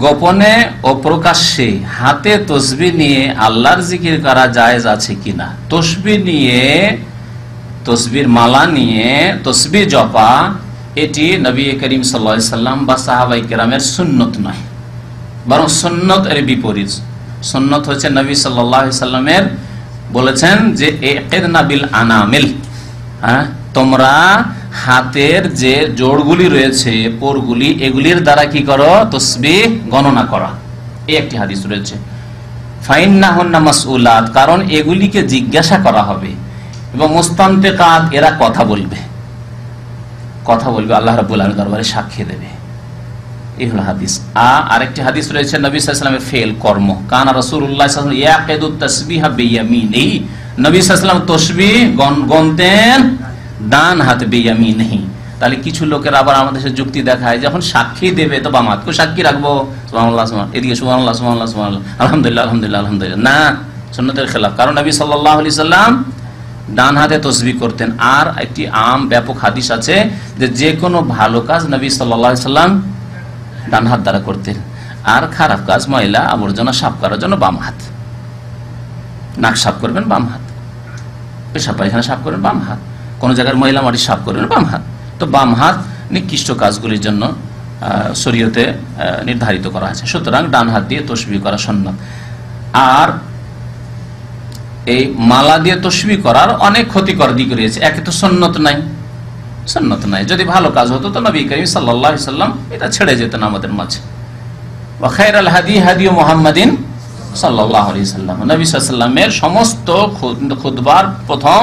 গোপনে ও প্রকাশ্যে হাতে তসবিহ নিয়ে আল্লাহর জিকির করা জায়েজ আছে কিনা। তসবিহ নিয়ে, তসবির মালা নিয়ে তসবিহ জপা, এটি নবী করিম সাল্লাল্লাহু আলাইহি সাল্লাম বা সাহাবায়ে কেরামের সুন্নত নয়, বরং সুন্নত এর বিপরীত। সুন্নত হচ্ছে নবী সাল্লাল্লাহু আলাইহি সাল্লামের বলেছেন যে ইকদিনা বিল আনামিল, তোমরা হাতের যে জোড়গুলি রয়েছে, পোরগুলি, এগুলির দ্বারা কি করো, তসবিহ গণনা করা। এই একটি হাদিস রয়েছে। ফাইন্নাহুন্না মাসউলাত, কারণ এগুলিকে জিজ্ঞাসা করা হবে, এবং মুস্তানতিকাত, এরা কথা বলবে, কথা বলবে, আল্লাহ রাব্বুল আলামিন দরবারে সাক্ষী দেবে। এই হলো হাদিস। আরেকটি হাদিস রয়েছে নবী সাল্লাল্লাহু আলাইহি ওয়াসাল্লামের ফেল, কর্ম। কানা রাসূলুল্লাহ সাল্লাল্লাহু আলাইহি ওয়াসাল্লাম ইয়াকিদু তাসবিহা বিয়ামিনিহি, নবী সাল্লাল্লাহু আলাইহি ওয়াসাল্লাম তসবিহ গণতেন ডান হাতে বিয়ামিনিহি। তাহলে কিছু লোকের আবার আমাদের সাথে যুক্তি দেখায়, যখন সাক্ষী দেবে তো বাম হাতকে সাক্ষী রাখবো, সুবহানাল্লাহ সুবহানাল্লাহ, এদিকে সুবহানাল্লাহ সুবহানাল্লাহ সুবহানাল্লাহ, আলহামদুলিল্লাহ আলহামদুলিল্লাহ আলহামদুলিল্লাহ, না, সুন্নতের খেলাফ। কারণ নবী সাল্লাল্লাহু আলাইহি ওয়াসাল্লাম ডান হাতে তসবিহ করতেন। আর একটি ব্যাপক হাদিস আছে যে যে কোনো ভালো কাজ নবী সাল্লাল্লাহু আলাইহি ওয়াসাল্লাম ডান হাত দ্বারা করতেন, আর খারাপ কাজ, ময়লা আবর্জনা সাফ করার জন্য বাম হাত। নাক সাফ করবেন বাম হাত, পেশাব পায়খানা সাফ করবেন বাম হাত, কোন জায়গার ময়লা মাটি সাফ করবেন বাম হাত। তো বাম হাত নিকৃষ্ট কাজগুলির জন্য শরীয়তে নির্ধারিত করা আছে। সুতরাং ডান হাত দিয়ে তসবিহ করা সুন্নাত। আর এই মালা দিয়ে তসবিহ করার অনেক ক্ষতিকর দিক রয়েছে। একে তো সুন্নত নাই, সুন্নত নাই। যদি ভালো কাজ হতো তো নবী করিম সাল্লাল্লাহু আলাইহি ওয়াসাল্লাম এটা ছেড়ে যেতেন আমাদের মাঝে। ওয়া খায়রুল হাদি হাদি মুহাম্মাদিন সাল্লাল্লাহু আলাইহি ওয়াসাল্লাম, নবী সাল্লাল্লাহু আলাইহি ওয়াসাল্লামের সমস্ত খুতবার প্রথম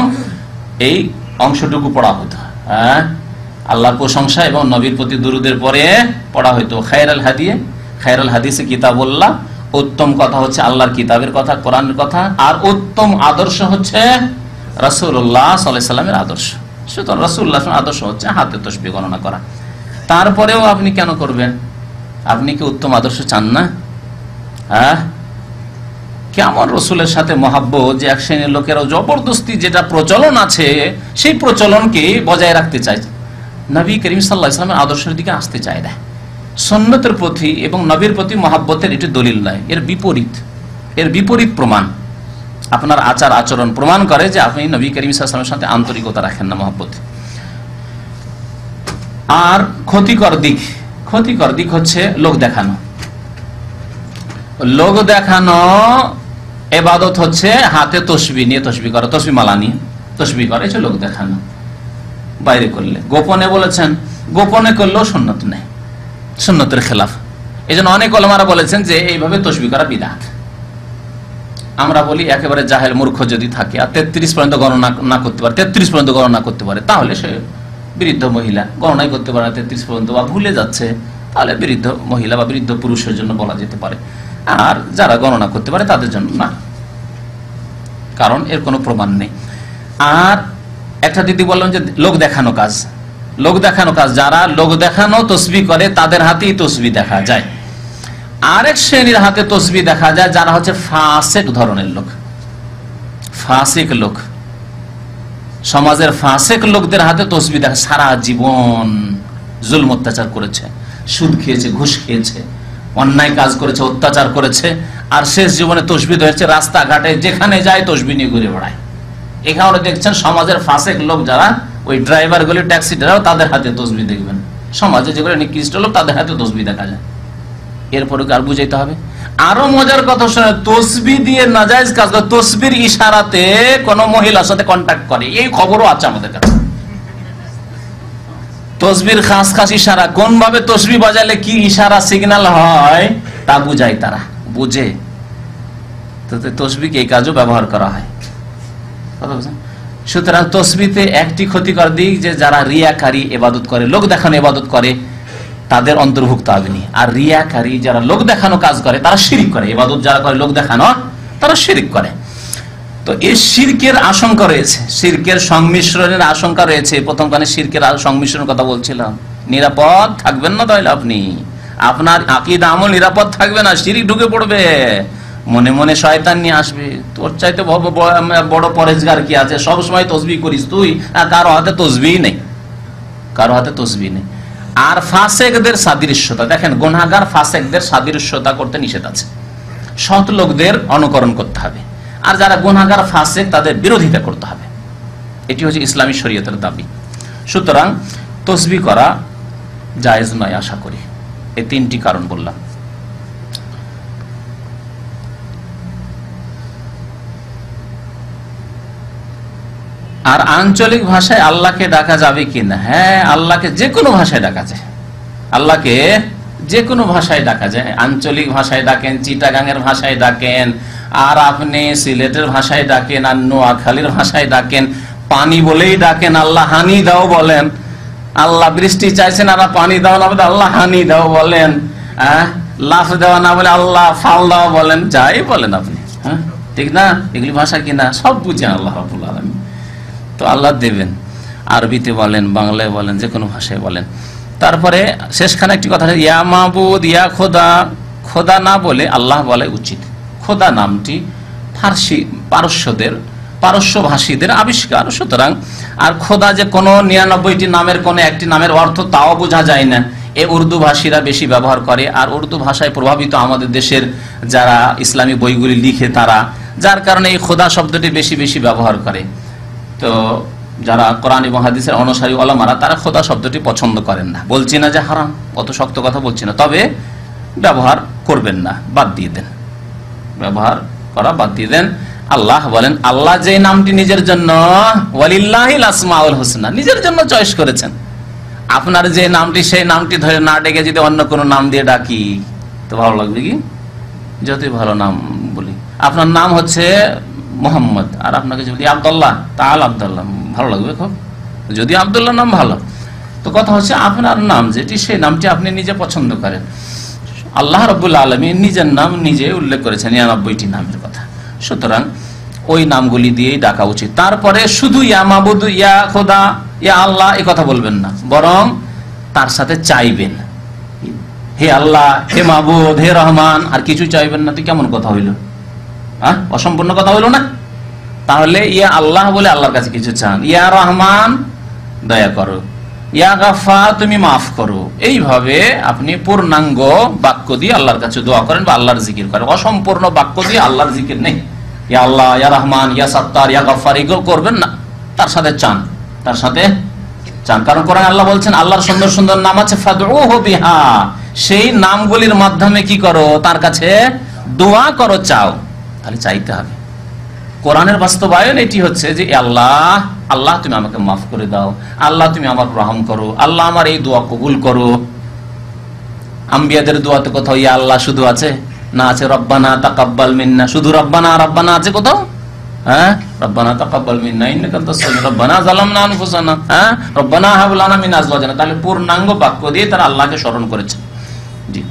এই অংশটুকু পড়া হতো, আল্লাহর প্রশংসা এবং নবীর প্রতি দুরূদের পরে পড়া হতো। খায়রুল হাদি, খায়রুল হাদিসে কিতাবুল্লাহ, উত্তম কথা হচ্ছে আল্লাহর কিতাবের কথা, কোরআনের কথা। আর উত্তম আদর্শ হচ্ছে রাসূলুল্লাহ সাল্লাল্লাহু আলাইহি ওয়াসাল্লামের আদর্শ। সুতরাং রাসূলুল্লাহ আদর্শ হচ্ছে হাতে তসবিহ গণনা করা। তারপরেও আপনি কেন করবেন? আপনি কি উত্তম আদর্শ চান না? কেমন রসুলের সাথে মহাব্বত যে এক শ্রেণীর লোকেরাও জবরদস্তি যেটা প্রচলন আছে সেই প্রচলনকে বজায় রাখতে চায়, নবী করিম সাল্লাল্লাহু আলাইহি ওয়াসাল্লামের আদর্শের দিকে আসতে চায় না। সুন্নতের প্রতি এবং নবীর প্রতি মহাব্বতের এটি দলিল নয়, এর বিপরীত, এর বিপরীত প্রমাণ। আপনার আচার আচরণ প্রমাণ করে যে আপনি নবী করিম সাল্লাল্লাহু আলাইহি ওয়াসাল্লামের সাথে আন্তরিকতা রাখেন না, মহব্বত। আর ক্ষতিকর দিক, ক্ষতিকর দিক হচ্ছে লোক দেখানো। লোক দেখানো ইবাদত হচ্ছে হাতে তসবিহ নিয়ে তসবিহ করা, তসবিহ মালা নিয়ে তসবিহ করা, এটা লোক দেখানো। বাইরে করলে, গোপনে বলেছেন গোপনে করলেও সুন্নত নেই, সুন্নতের খেলাফ। এই জন্য অনেক ওলামারা বলেছেন যে এইভাবে তসবিহ করা বিদআত। আমরা বলি একেবারে জাহেল মূর্খ যদি থাকে আর 33 পর্যন্ত গণনা না করতে পারে, 33 পর্যন্ত গণনা করতে পারে, তাহলে সে বৃদ্ধ মহিলা। গণনাই করতে পারে 33 পর্যন্ত, বা ভুলে যাচ্ছে, তাহলে বৃদ্ধ মহিলা বা বৃদ্ধ পুরুষের জন্য বলা যেতে পারে। আর যারা গণনা করতে পারে তাদের জন্য না, কারণ এর কোনো প্রমাণ নেই। আর একটা দিদি বললাম যে লোক দেখানো কাজ, লোক দেখানো কাজ, যারা লোক দেখানো তসবিহ করে তাদের হাতেই তসবিহ দেখা যায়। আরেক শ্রেণীর হাতে তসবিহ দেখা যায় যারা হচ্ছে ফাসিক ধরনের লোক, ফাসিক লোক, সমাজের ফাসিক লোকদের হাতে তসবিহ দেখা। সারা জীবন জুলম অত্যাচার করেছে, সুদ খেয়েছে, ঘুষ খেয়েছে, অন্যায় কাজ করেছে, অত্যাচার করেছে, আর শেষ জীবনে তসবিহ হয়েছে, রাস্তাঘাটে যেখানে যায় তসবিহ নিয়ে ঘুরে বেড়ায়। এখানে দেখছেন সমাজের ফাসিক লোক যারা, ওই ড্রাইভার গুলি, ট্যাক্সি ড্রাইভার, তাদের হাতে তসবিহ দেখবেন। সমাজে যেগুলো নিকৃষ্ট লোক তাদের হাতে তসবিহ দেখা যায়। এরপরে আর বুঝাইতে হবে। আরো মজার কথা শুনে, তসবিহ দিয়ে নাজায়েজ কাজ করে, তসবির ইশারাতে কোন মহিলার সাথে কন্ট্যাক্ট করে, এই খবরও আছে আমাদের কাছে। তসবির খাস খাস ইশারা, কোন ভাবে তসবিহ বাজালে কি ইশারা সিগন্যাল হয় তা বুঝায়, তারা বুঝে। তসবিহকে এই কাজও ব্যবহার করা হয়। সুতরাং তসবিহতে একটি ক্ষতিকর দিক যে যারা রিয়াকারী ইবাদত করে, লোক দেখানো ইবাদত করে, তাদের অন্তর্ভুক্ত হবে না। আর রিয়াকারী যারা লোক দেখানো কাজ করে তারা শিরক করে। ইবাদত যারা করে লোক দেখানো, তারা শিরক করে। তো এই শিরকের আশঙ্কা রয়েছে, শিরকের সংমিশ্রণের আশঙ্কা রয়েছে। প্রথমখানে শিরকের সংমিশ্রণের কথা বলছিলাম। নিরাপদ থাকবেন না, তাহলে আপনি, আপনার আকীদা আমল নিরাপদ থাকবে না, শিরক ঢুকে পড়বে, মনে মনে শয়তান নিয়ে আসবে, তোর চাইতে বড় পরেজগার কি আছে, সবসময় তসবিহ করিস তুই, কারো হাতে তসবিহ নেই, কারো হাতে তসবিহ নেই। আর ফাসেকদের সাদৃশ্যতা, দেখেন গুনাহগার ফাসেকদের সাদৃশ্যতা করতে নিষেধ আছে, সৎ লোকদের অনুকরণ করতে হবে, আর যারা গুনাহগার ফাসেক তাদের বিরোধিতা করতে হবে। এটি হচ্ছে ইসলামী শরীয়তের দাবি। সুতরাং তসবিহ করা জায়েজ নয় আশা করি। এই তিনটি কারণ বললাম। আর আঞ্চলিক ভাষায় আল্লাহকে ডাকা যাবে কিনা? হ্যাঁ, আল্লাহকে যে কোনো ভাষায় ডাকা যায়, আল্লাহকে যে কোনো ভাষায় ডাকা যায়। আঞ্চলিক ভাষায় ডাকেন, চিটাগাংয়ের ভাষায় ডাকেন, আর আপনি সিলেটের ভাষায় ডাকেন, আর নোয়াখালীর ভাষায় ডাকেন, পানি বলেই ডাকেন, আল্লাহ হানি দাও বলেন, আল্লাহ বৃষ্টি চাইছেন আর পানি দাও না বলে আল্লাহ হানি দাও বলেন, লাফ দেওয়া না বলে আল্লাহ ফাল দাও বলেন, যাই বলেন আপনি, হ্যাঁ ঠিক না? এগুলি ভাষা কিনা সব বুঝেন আল্লাহ রাব্বুল আলামিন, তো আল্লাহ দেবেন। আরবিতে বলেন, বাংলায় বলেন, যে কোনো ভাষায় বলেন। তারপরে শেষখানে একটি কথা, ইয়া মাবুদ, ইয়া খোদা, খোদা না বলে আল্লাহ বলে উচিত। খোদা নামটি ফার্সি পারস্য ভাষীদের আবিষ্কার, সুতরাং আর খোদা যে কোনো 99টি নামের কোনো একটি নামের অর্থ তাও বোঝা যায় না, এ উর্দু ভাষীরা বেশি ব্যবহার করে। আর উর্দু ভাষায় প্রভাবিত আমাদের দেশের যারা ইসলামী বইগুলি লিখে তারা, যার কারণে এই খোদা শব্দটি বেশি বেশি ব্যবহার করে। তো যারা কোরআন এবং হাদিসের অনুসারী ওলামারা তারা খোদা শব্দটি পছন্দ করেন না। বলছি না যে হারাম, অত শক্ত কথা বলছি না, তবে ব্যবহার করবেন না, বাদ দিয়ে দেন, ব্যবহার করা বাদ দিয়ে দেন। আল্লাহ বলেন, আল্লাহ যে নামটি নিজের জন্য, ওয়ালিল্লাহিল আসমাউল হুসনা, নিজের জন্য চয়েস করেছেন। আপনার যে নামটি সেই নামটি ধরে না ডেকে যদি অন্য কোনো নাম দিয়ে ডাকি তো ভালো লাগবে কি? যতই ভালো নাম বলি, আপনার নাম হচ্ছে মোহাম্মদ, আর আপনাকে যদি আব্দুল্লাহ, তাহলে আব্দুল্লাহ ভালো লাগবে খুব, যদি আব্দুল্লাহ নাম ভালো। তো কথা হচ্ছে আপনার নাম যেটি, সেই নামটি আপনি নিজে পছন্দ করেন। আল্লাহ রাব্বুল আলামিন নিজের নাম নিজে উল্লেখ করেছেন 99টি নামের কথা, সুতরাং ওই নামগুলি দিয়েই ডাকা উচিত। তারপরে শুধু ইয়া মাবুদ, ইয়া খোদা, ইয়া আল্লাহ এই কথা বলবেন না, বরং তার সাথে চাইবেন, হে আল্লাহ, হে মাবুদ, হে রহমান, আর কিছু চাইবেন না। তো কেমন কথা হইল? অসম্পূর্ণ কথা হইল না? তাহলে ইয়া আল্লাহ বলে আল্লাহর কাছে কিছু চান, ইয়া রহমান দয়া করো, ইয়া গাফফার তুমি মাফ করো, এইভাবে আপনি পূর্ণাঙ্গ বাক্য দিয়ে আল্লাহর কাছে দোয়া করেন বা আল্লাহর জিকির করেন। অসম্পূর্ণ বাক্য দিয়ে আল্লাহর জিকির নেই। ইয়া আল্লাহ, ইয়া রহমান, ইয়া সাত্তার, ইয়া গাফফার এগুলো করবেন না, তার সাথে চান, তার সাথে চান। কারণ কোরআন আল্লাহ বলছেন আল্লাহর সুন্দর সুন্দর নাম আছে, ফাদউহু বিহা, সেই নামগুলির মাধ্যমে কি করো? তার কাছে দোয়া করো, চাও। তাহলে চাইতে হবে। কোরআনের বাস্তবায়ন এটি হচ্ছে যে আল্লাহ, আল্লাহ তুমি আমাকে মাফ করে দাও, আল্লাহ তুমি আমার রহম করো, আল্লাহ আমার এই দোয়া কবুল করো। আম্বিয়াদের দোয়াতে কোথাও ইয়া আল্লাহ শুধু আছে? না, আছে রব্বানা তাকাব্বাল মিন্না, শুধু রব্বানা রব্বানা আছে কোথাও? হ্যাঁ, রব্বানা তাকাব্বাল মিন্না ইন্নাকা আনতাস সামিউর, রব্বানা যালামনা আনফুসানা, রব্বানা হাব লানা মিন আজওয়াজিনা। তাহলে পূর্ণাঙ্গ বাক্য দিয়ে তারা আল্লাহকে স্মরণ করেছে। জি।